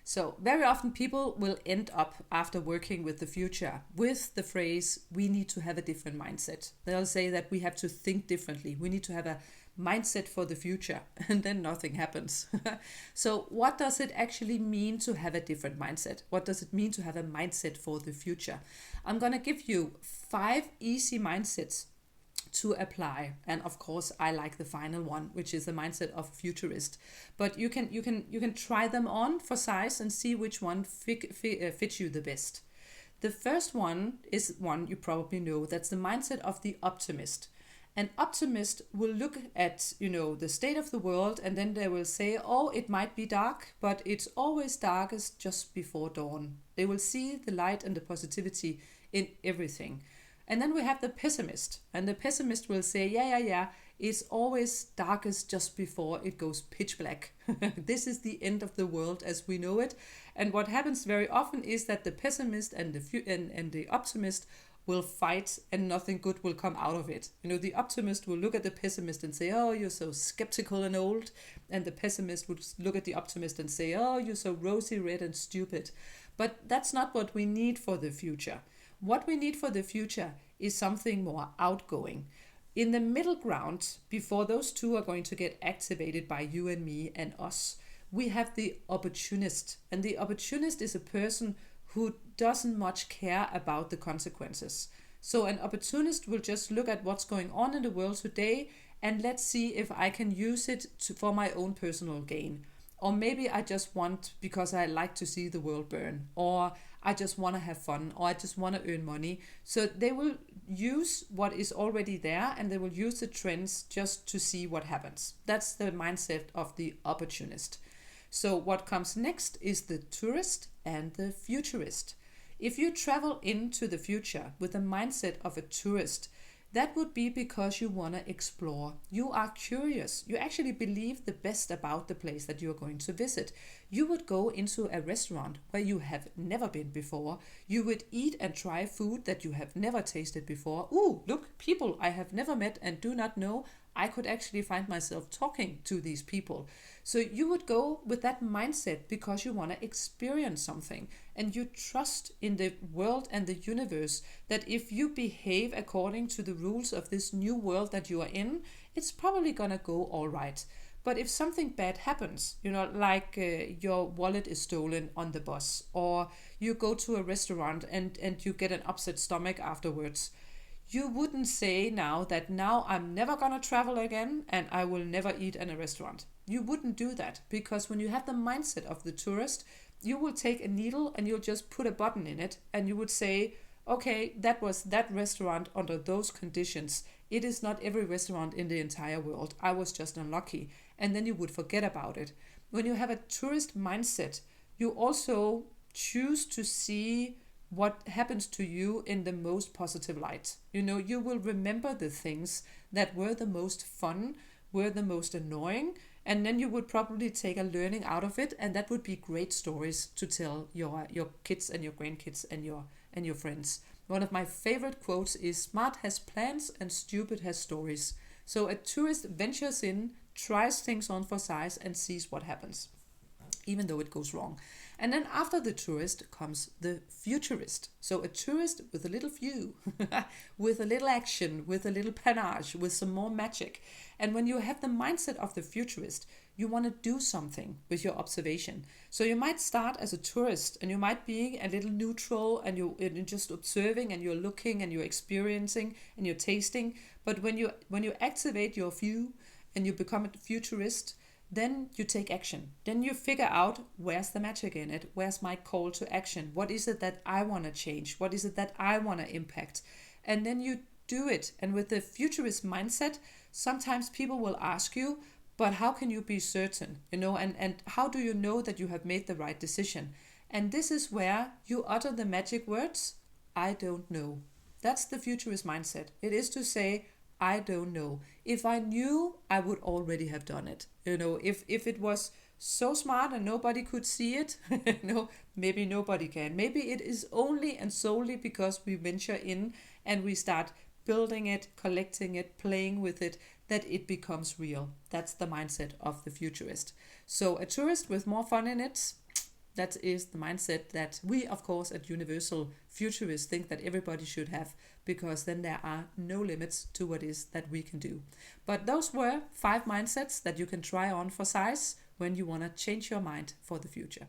So very often people will end up after working with the future with the phrase, we need to have a different mindset. They'll say that we have to think differently. We need to have a mindset for the future, and then nothing happens. So what does it actually mean to have a different mindset? What does it mean to have a mindset for the future? I'm going to give you 5 easy mindsets to apply, and of course I like the final one, which is the mindset of a futurist. But you can try them on for size and see which one fits you the best. The first one is one you probably know. That's the mindset of the optimist. An optimist will look at, the state of the world, and then they will say, oh, it might be dark, but it's always darkest just before dawn. They will see the light and the positivity in everything. And then we have the pessimist, and the pessimist will say, yeah, it's always darkest just before it goes pitch black. This is the end of the world as we know it. And what happens very often is that the pessimist and the optimist will fight, and nothing good will come out of it. The optimist will look at the pessimist and say, oh, you're so skeptical and old. And the pessimist would look at the optimist and say, oh, you're so rosy red and stupid. But that's not what we need for the future. What we need for the future is something more outgoing. In the middle ground, before those two are going to get activated by you and me and us, we have the opportunist. And the opportunist is a person who doesn't much care about the consequences. So an opportunist will just look at what's going on in the world today, and let's see if I can use it for my own personal gain. Or maybe I just want, because I like to see the world burn, or I just want to have fun, or I just want to earn money. So they will use what is already there, and they will use the trends just to see what happens. That's the mindset of the opportunist. So what comes next is the tourist and the futurist. If you travel into the future with the mindset of a tourist, that would be because you want to explore. You are curious. You actually believe the best about the place that you are going to visit. You would go into a restaurant where you have never been before. You would eat and try food that you have never tasted before. Ooh, look, people I have never met and do not know. I could actually find myself talking to these people. So you would go with that mindset because you want to experience something, and you trust in the world and the universe that if you behave according to the rules of this new world that you are in, it's probably gonna go all right. But if something bad happens, like your wallet is stolen on the bus, or you go to a restaurant and you get an upset stomach afterwards, you wouldn't say now I'm never gonna travel again and I will never eat in a restaurant. You wouldn't do that, because when you have the mindset of the tourist, you will take a needle and you'll just put a button in it, and you would say, okay, that was that restaurant under those conditions. It is not every restaurant in the entire world. I was just unlucky. And then you would forget about it. When you have a tourist mindset, you also choose to see what happens to you in the most positive light. You will remember the things that were the most fun, were the most annoying, and then you would probably take a learning out of it, and that would be great stories to tell your kids and your grandkids and your friends. One of my favorite quotes is, smart has plans and stupid has stories. So a tourist ventures in, tries things on for size, and sees what happens, even though it goes wrong. And then after the tourist comes the futurist. So a tourist with a little view, with a little action, with a little panache, with some more magic. And when you have the mindset of the futurist, you want to do something with your observation. So you might start as a tourist, and you might be a little neutral, and you're just observing, and you're looking, and you're experiencing, and you're tasting. But when you activate your view and you become a futurist, then you take action. Then you figure out, where's the magic in it? Where's my call to action? What is it that I want to change? What is it that I want to impact? And then you do it. And with the futurist mindset, sometimes people will ask you, but how can you be certain? And how do you know that you have made the right decision? And this is where you utter the magic words, I don't know. That's the futurist mindset. It is to say, I don't know. If I knew, I would already have done it. If it was so smart and nobody could see it, maybe nobody can. Maybe it is only and solely because we venture in and we start building it, collecting it, playing with it, that it becomes real. That's the mindset of the futurist. So a tourist with more fun in it, That is the mindset that we, of course, at Universal Futurists think that everybody should have, because then there are no limits to what is that we can do. But those were 5 mindsets that you can try on for size when you want to change your mind for the future.